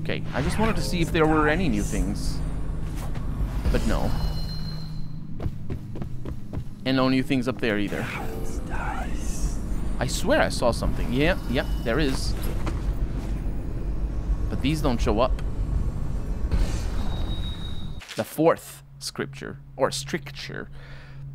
Okay, I just wanted to see if there were any new things. But no. And no new things up there either. I swear I saw something. Yeah, there is. But these don't show up. The fourth scripture, or stricture.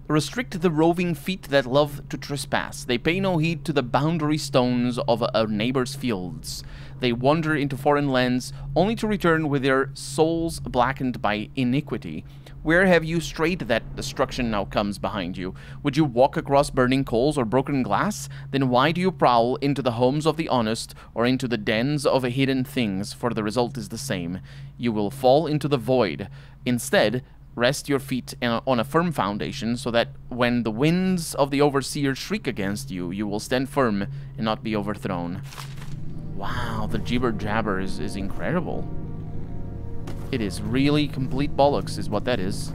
Restrict the roving feet that love to trespass. They pay no heed to the boundary stones of a neighbor's fields. They wander into foreign lands, only to return with their souls blackened by iniquity. Where have you strayed that destruction now comes behind you? Would you walk across burning coals or broken glass? Then why do you prowl into the homes of the honest, or into the dens of hidden things? For the result is the same. You will fall into the void. Instead, rest your feet on a firm foundation, so that when the winds of the overseer shriek against you, you will stand firm and not be overthrown. Wow, the jibber-jabber is incredible. It is really complete bollocks, is what that is.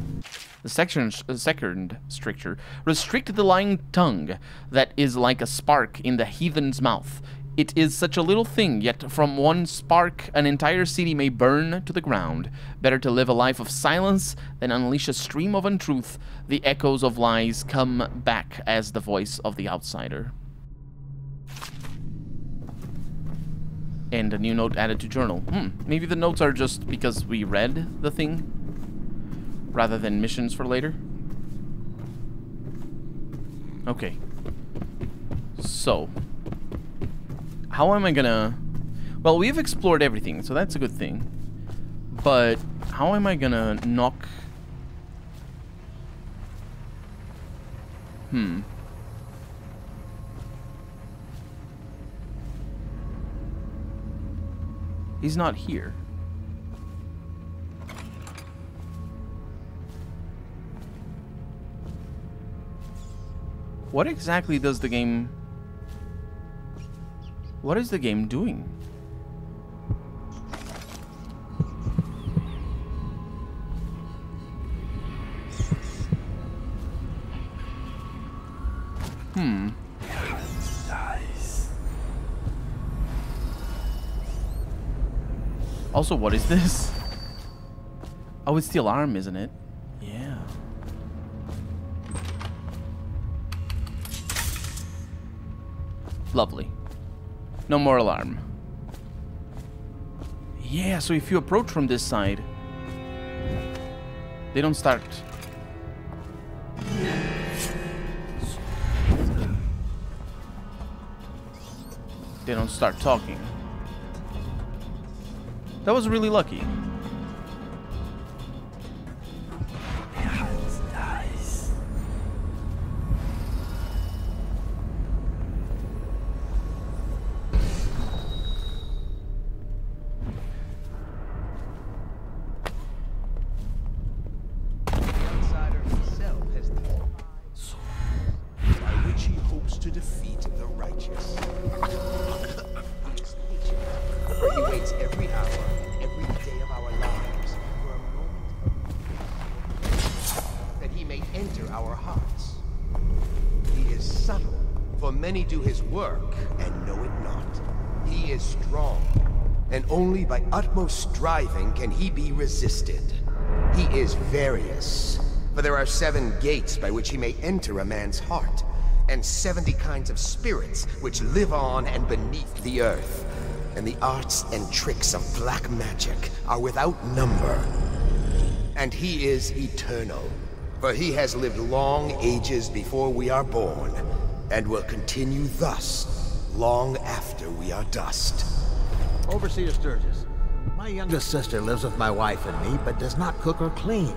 The second stricture. Restrict the lying tongue that is like a spark in the heathen's mouth. It is such a little thing, yet from one spark an entire city may burn to the ground. Better to live a life of silence than unleash a stream of untruth. The echoes of lies come back as the voice of the outsider. And a new note added to journal. Maybe the notes are just because we read the thing, rather than missions for later. Okay. So, how am I gonna... Well, we've explored everything, so that's a good thing. But, how am I gonna knock... He's not here. What exactly does the game... What is the game doing? Also, what is this? Oh, it's the alarm, isn't it? Yeah. Lovely. No more alarm. Yeah, so if you approach from this side, they don't start. They don't start talking. That was really lucky. Many do his work and know it not. He is strong, and only by utmost striving can he be resisted. He is various, for there are 7 gates by which he may enter a man's heart, and 70 kinds of spirits which live on and beneath the earth. And the arts and tricks of black magic are without number. And he is eternal, for he has lived long ages before we are born, and will continue thus, long after we are dust. Overseer Sturgis, my youngest sister lives with my wife and me, but does not cook or clean.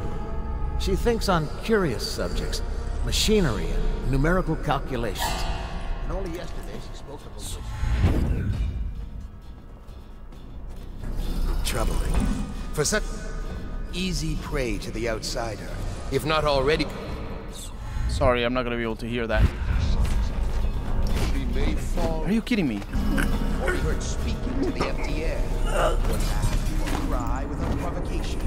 She thinks on curious subjects, machinery and numerical calculations. And only yesterday she spoke of a Troubling. For such easy prey to the outsider, if not already... Sorry, I'm not gonna be able to hear that. May fall. Are you kidding me? Or heard speaking to the empty air. Or laugh or cry without provocation.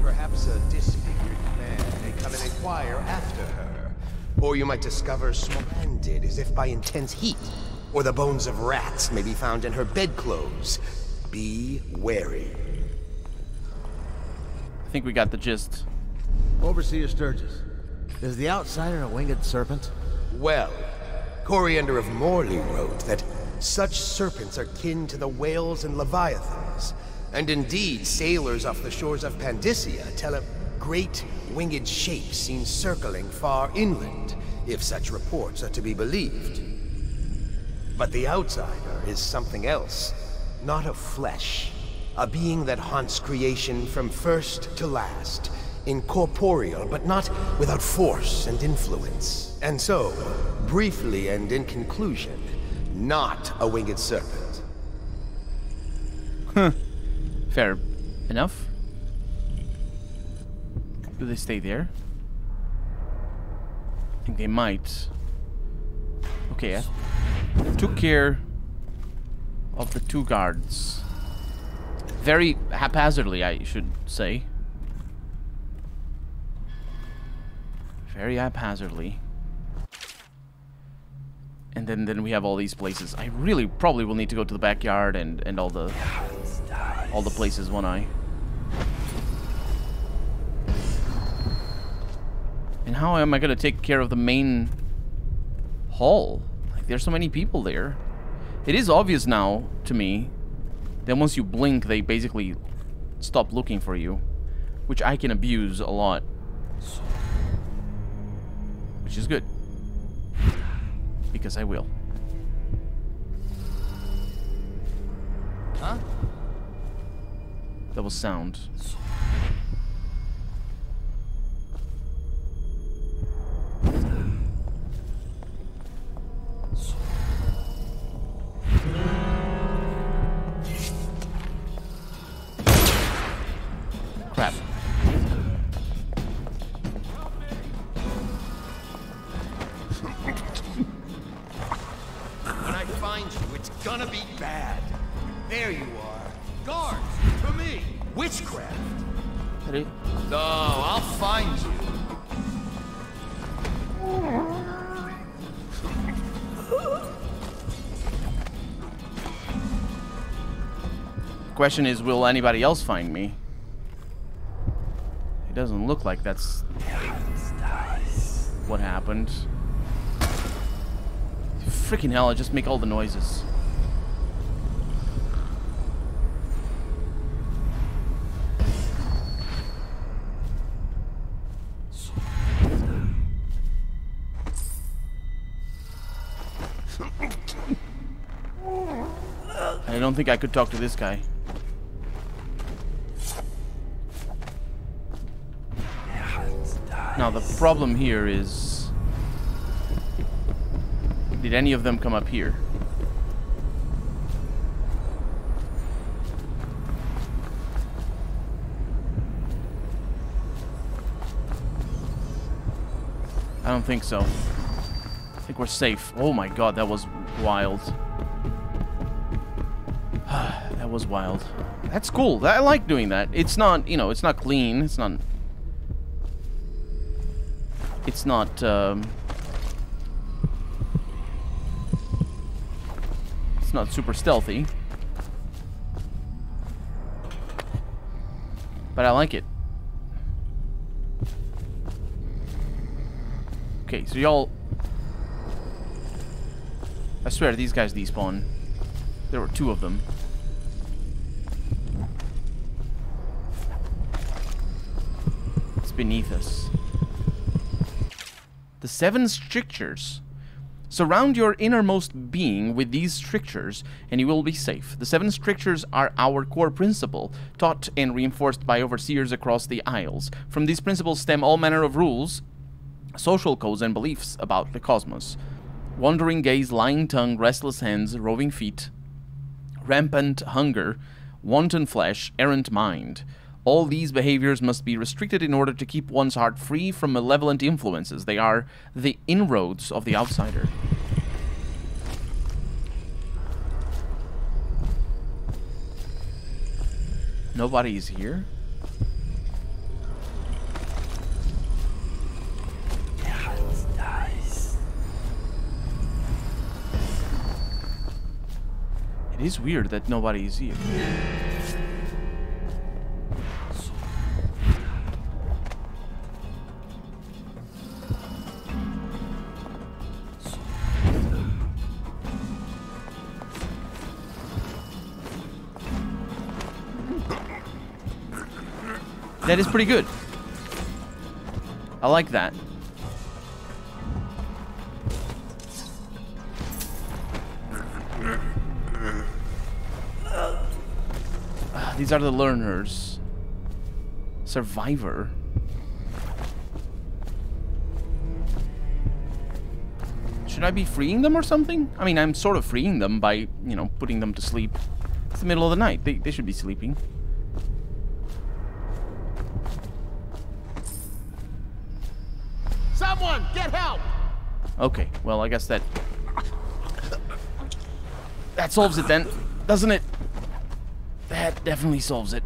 Perhaps a disfigured man may come and inquire after her. Or you might discover stranded as if by intense heat. Or the bones of rats may be found in her bedclothes. Be wary. I think we got the gist. Overseer Sturgis, is the outsider a winged serpent? Well, Coriander of Morley wrote that such serpents are kin to the whales and leviathans, and indeed sailors off the shores of Pandysia tell of great winged shapes seen circling far inland, if such reports are to be believed. But the outsider is something else, not of flesh, a being that haunts creation from first to last, incorporeal but not without force and influence. And so, briefly and in conclusion, not a winged serpent. Huh. Fair enough. Do they stay there? I think they might. Okay, I took care of the 2 guards. Very haphazardly, I should say. Very haphazardly. And then we have all these places. I really probably will need to go to the backyard and all the places, won't I? And how am I gonna take care of the main hall? Like, there's so many people there. It is obvious now to me that once you blink, they basically stop looking for you, which I can abuse a lot, which is good. Because I will. Huh? That was sound. Crap. When I find you, it's gonna be bad. There you are. Guards, for me. Witchcraft. Ready? No, I'll find you. Question is, will anybody else find me? It doesn't look like that's what happened. Freaking hell, I just make all the noises. I don't think I could talk to this guy. Now the problem here is, did any of them come up here? I don't think so. I think we're safe. Oh my god, that was wild. That was wild. That's cool. I like doing that. It's not, you know, it's not clean. It's not... It's not, it's not super stealthy. But I like it. Okay, so y'all... I swear, these guys despawn. There were 2 of them. It's beneath us. The 7 strictures. Surround your innermost being with these strictures, and you will be safe. The 7 strictures are our core principle, taught and reinforced by overseers across the Isles. From these principles stem all manner of rules, social codes, and beliefs about the cosmos. Wandering gaze, lying tongue, restless hands, roving feet, rampant hunger, wanton flesh, errant mind. All these behaviors must be restricted in order to keep one's heart free from malevolent influences. They are the inroads of the outsider. Nobody is here? It is weird that nobody is here. That is pretty good. I like that. These are the learners. Survivor. Should I be freeing them or something? I mean, I'm sort of freeing them by, you know, putting them to sleep. It's the middle of the night. They should be sleeping. Someone, get help! Okay, well, I guess that solves it then, doesn't it? That definitely solves it.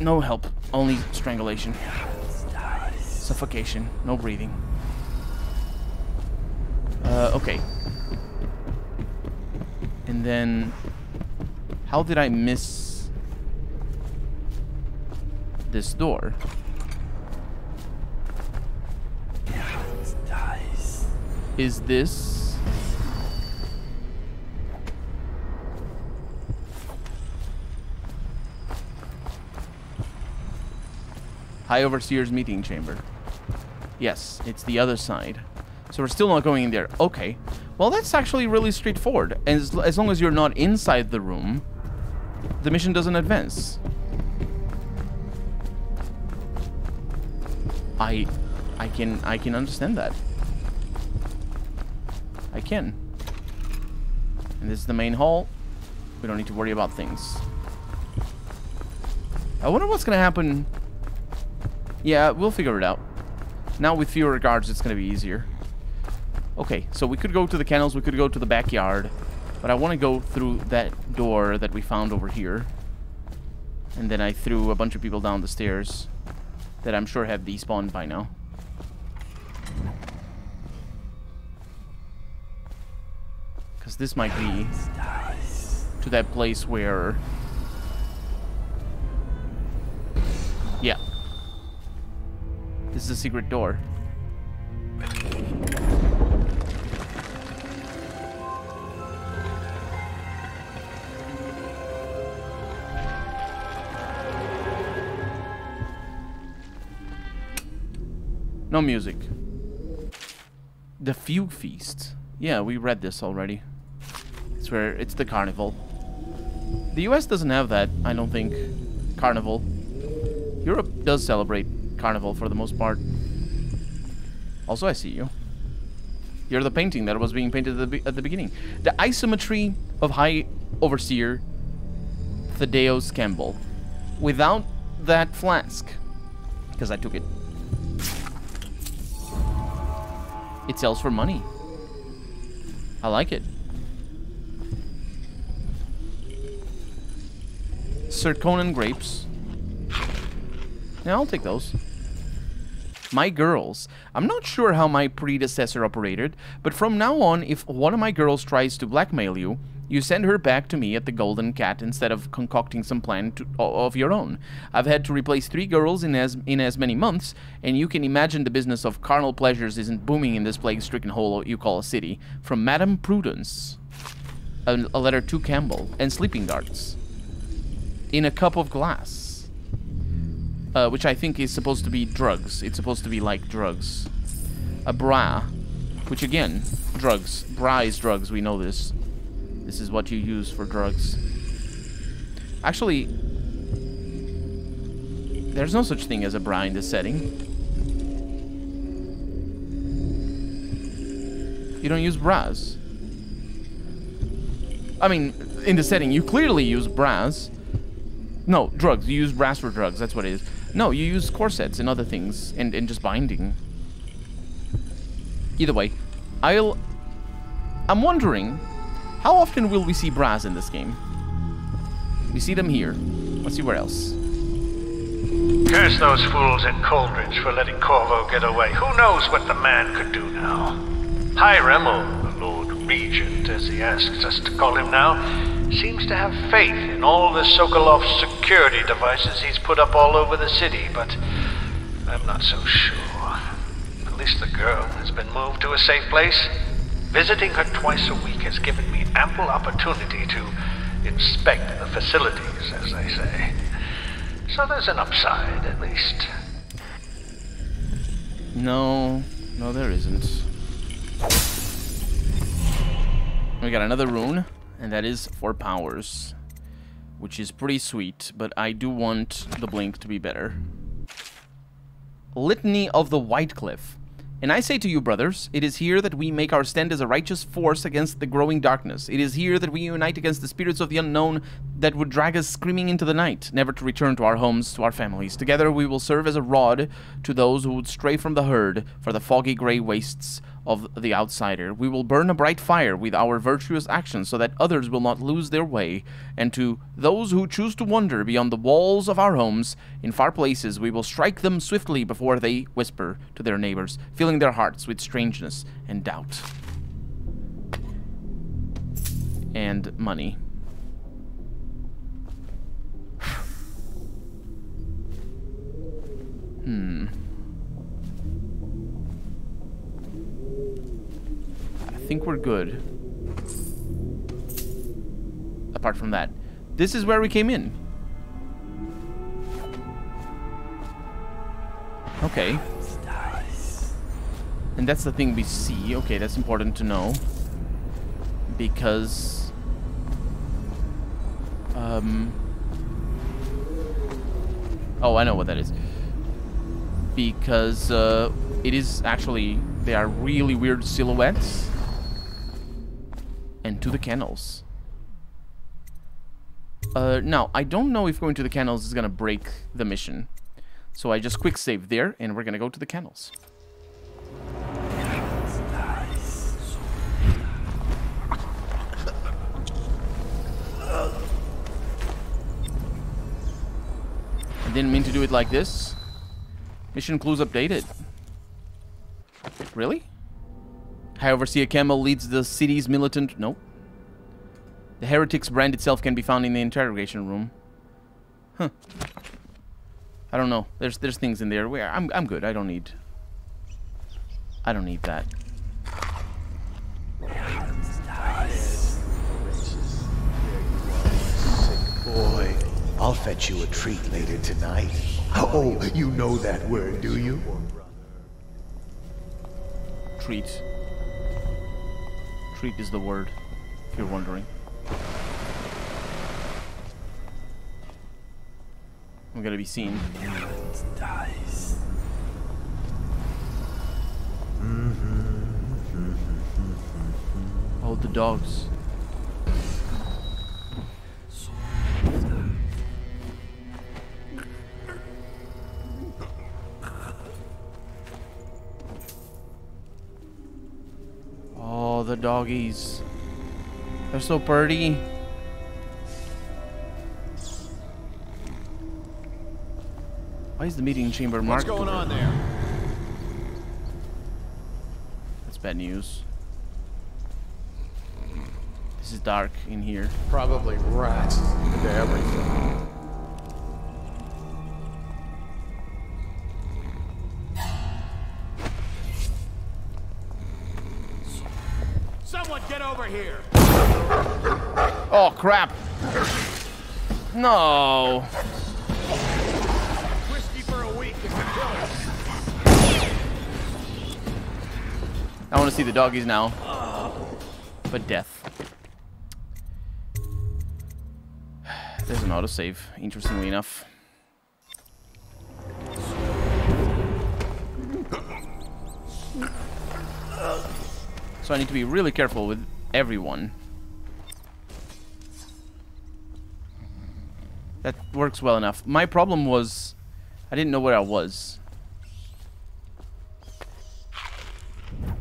No help, only strangulation. Suffocation, no breathing. Okay. And then, how did I miss this door? Is this... High Overseer's meeting chamber? Yes, it's the other side. So we're still not going in there. Okay. Well, that's actually really straightforward. As long as you're not inside the room, the mission doesn't advance. I can understand that. I can. And this is the main hall. We don't need to worry about things. I wonder what's gonna happen. Yeah, we'll figure it out. Now with fewer guards, it's gonna be easier. Okay, so we could go to the kennels, we could go to the backyard, but I want to go through that door that we found over here. And then I threw a bunch of people down the stairs that I'm sure have despawned by now. Because this might be to that place where... Yeah. This is a secret door. No music. The Fugue Feast. Yeah, we read this already. It's where it's the carnival. The US doesn't have that, I don't think. Carnival. Europe does celebrate carnival for the most part. Also, I see you. You're the painting that was being painted at the beginning. The isometry of High Overseer Thaddeus Campbell. Without that flask. Because I took it. It sells for money. I like it. Sir Conan grapes. Yeah, I'll take those. My girls. I'm not sure how my predecessor operated, but from now on, if one of my girls tries to blackmail you, you send her back to me at the Golden Cat instead of concocting some plan of your own. I've had to replace 3 girls in as many months, and you can imagine the business of carnal pleasures isn't booming in this plague-stricken hole you call a city. From Madame Prudence. A letter to Campbell. And sleeping darts. In a cup of glass. Which I think is supposed to be drugs. It's supposed to be like drugs. A bra. Which again, drugs. Bra is drugs, we know this. This is what you use for drugs. Actually, there's no such thing as a bra in this setting. You don't use bras. I mean, in the setting, you clearly use bras. No, drugs. You use bras for drugs. That's what it is. No, you use corsets and other things, and just binding. Either way, I'm wondering, how often will we see bras in this game? We see them here. Let's see where else. Curse those fools in Coldridge for letting Corvo get away. Who knows what the man could do now? High Remmel, the Lord Regent, as he asks us to call him now, Seems to have faith in all the Sokolov's security devices he's put up all over the city, but I'm not so sure. At least the girl has been moved to a safe place. Visiting her twice a week has given me ample opportunity to inspect the facilities, as they say. So there's an upside, at least. No, there isn't. We got another rune, and that is for powers, which is pretty sweet, but I do want the blink to be better. Litany of the White Cliff. And I say to you, brothers, it is here that we make our stand as a righteous force against the growing darkness. It is here that we unite against the spirits of the unknown that would drag us screaming into the night, never to return to our homes, to our families. Together we will serve as a rod to those who would stray from the herd for the foggy gray wastes of the outsider. We will burn a bright fire with our virtuous actions so that others will not lose their way. And to those who choose to wander beyond the walls of our homes in far places, we will strike them swiftly before they whisper to their neighbors, filling their hearts with strangeness and doubt. And money. I think we're good. Apart from that. This is where we came in. Okay. And that's the thing we see. Okay, that's important to know. Because... oh, I know what that is. Because, it is actually... They are really weird silhouettes. And to the kennels. Now, I don't know if going to the kennels is gonna break the mission. So I just quick save there, and we're gonna go to the kennels. I didn't mean to do it like this. Mission clues updated. Really? High Overseer Camel leads the city's militant... Nope. The Heretics brand itself can be found in the interrogation room. Huh. I don't know. There's things in there. I'm good. I don't need that. Boy, I'll fetch you a treat later tonight. Oh, you know that word, do you? Treat. Treat is the word, if you're wondering. I'm gonna be seen. Oh, the dogs. Oh, the doggies. They're so pretty. Why is the meeting chamber marked? What's going on there? That's bad news. This is dark in here. Probably rats into everything. Someone get over here! Oh, crap! No! Whiskey for a week is the killer. I want to see the doggies now. But death. There's an autosave, interestingly enough. So I need to be really careful with everyone. That works well enough. My problem was I didn't know where I was.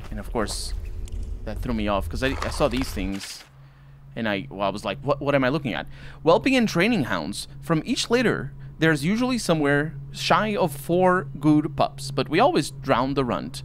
And of course, that threw me off because I saw these things. And I was like, what am I looking at? Whelping and training hounds. From each litter, there's usually somewhere shy of 4 good pups, but we always drown the runt.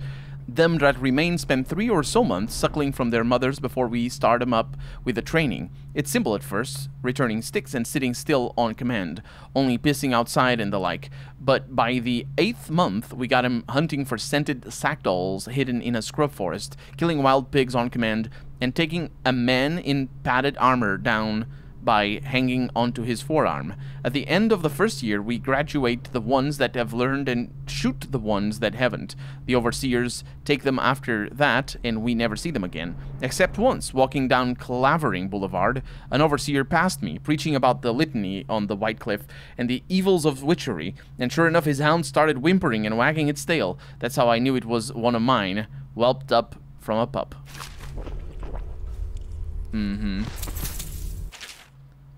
Them that remain spend 3 or so months suckling from their mothers before we start them up with the training. It's simple at first, returning sticks and sitting still on command, only pissing outside and the like. But by the 8th month, we got him hunting for scented sackdolls hidden in a scrub forest, killing wild pigs on command, and taking a man in padded armor down by hanging onto his forearm. At the end of the first year, we graduate the ones that have learned and shoot the ones that haven't. The overseers take them after that, and we never see them again. Except once, walking down Clavering Boulevard, an overseer passed me, preaching about the litany on the White Cliff and the evils of witchery, and sure enough, his hound started whimpering and wagging its tail. That's how I knew it was one of mine, whelped up from a pup.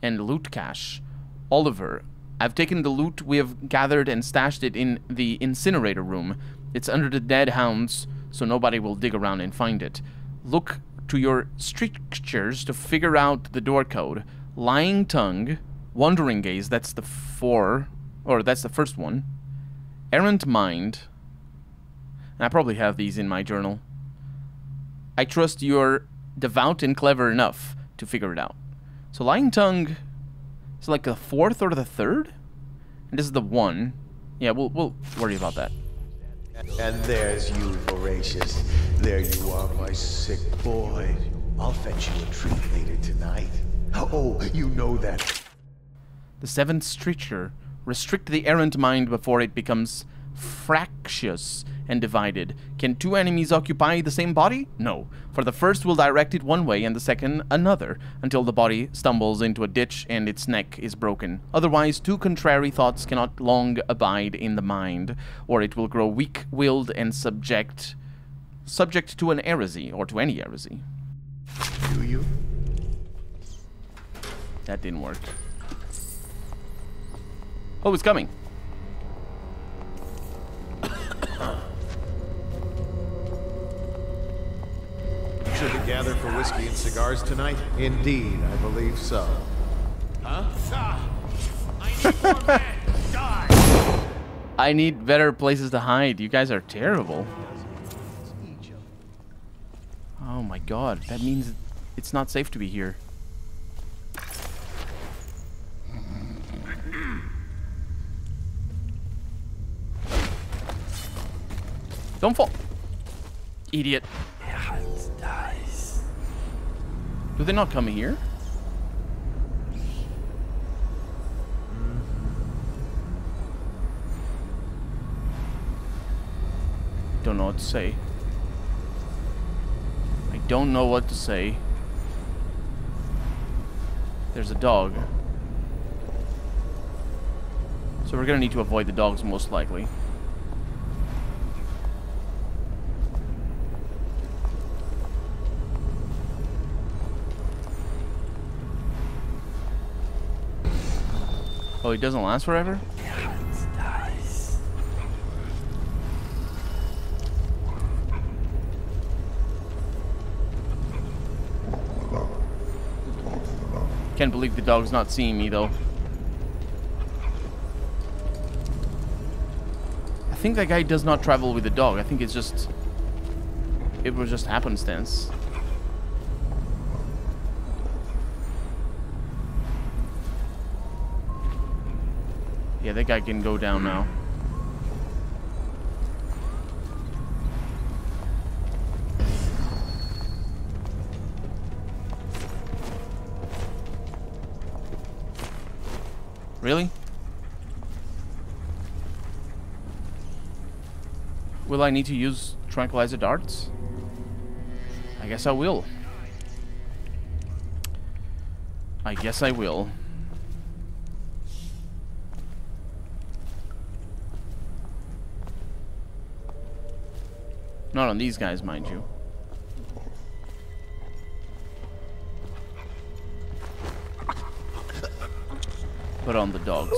And loot cache. Oliver, I've taken the loot we have gathered and stashed it in the incinerator room. It's under the dead hounds, so nobody will dig around and find it. Look to your strictures to figure out the door code. Lying tongue, wandering gaze, that's the that's the first one. Errant mind, and I probably have these in my journal. I trust you're devout and clever enough to figure it out. So lying tongue is like the 4th or the 3rd? And this is the 1. Yeah, we'll worry about that. And there's you, Voracious. There you are, my sick boy. I'll fetch you a treat later tonight. Oh, you know that. The 7th stricture. Restrict the errant mind before it becomes fractious and divided. Can 2 enemies occupy the same body? No. For the first will direct it one way and the second another, until the body stumbles into a ditch and its neck is broken. Otherwise, 2 contrary thoughts cannot long abide in the mind, or it will grow weak-willed and subject to an heresy, or to any heresy. Do you? That didn't work. Oh, it's coming. Should we gather for whiskey and cigars tonight? Indeed, I believe so. Huh? I need more men. Die! I need better places to hide. You guys are terrible. Oh my god, that means it's not safe to be here. Don't fall. Idiot. Do they not come here? Don't know what to say. I don't know what to say. There's a dog. So we're gonna need to avoid the dogs most likely. Oh, it doesn't last forever? Can't believe the dog's not seeing me, though. I think that guy does not travel with the dog. I think it's just... it was just happenstance. Yeah, that guy can go down now. Really? Will I need to use tranquilizer darts? I guess I will. I guess I will. Not on these guys, mind you. But on the dogs.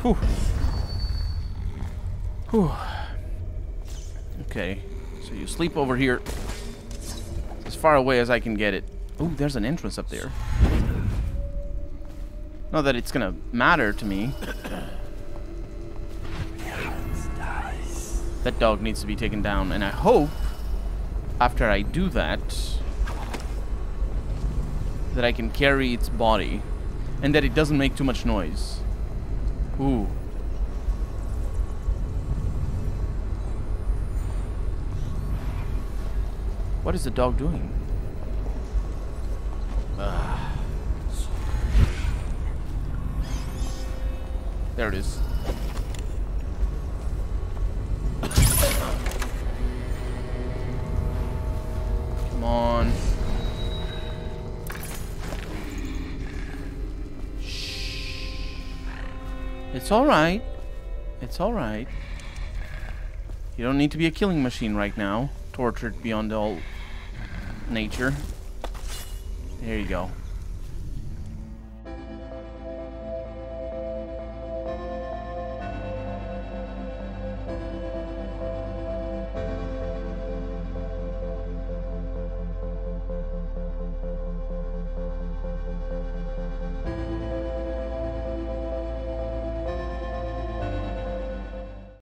Whew. Whew. Okay. So you sleep over here. As far away as I can get it. Oh, there's an entrance up there. Not that it's gonna matter to me. That dog needs to be taken down, and I hope after I do that that I can carry its body and that it doesn't make too much noise. Ooh. What is the dog doing? There it is. Come on. Shh. It's alright. It's alright. You don't need to be a killing machine right now. Tortured beyond all nature. There you go.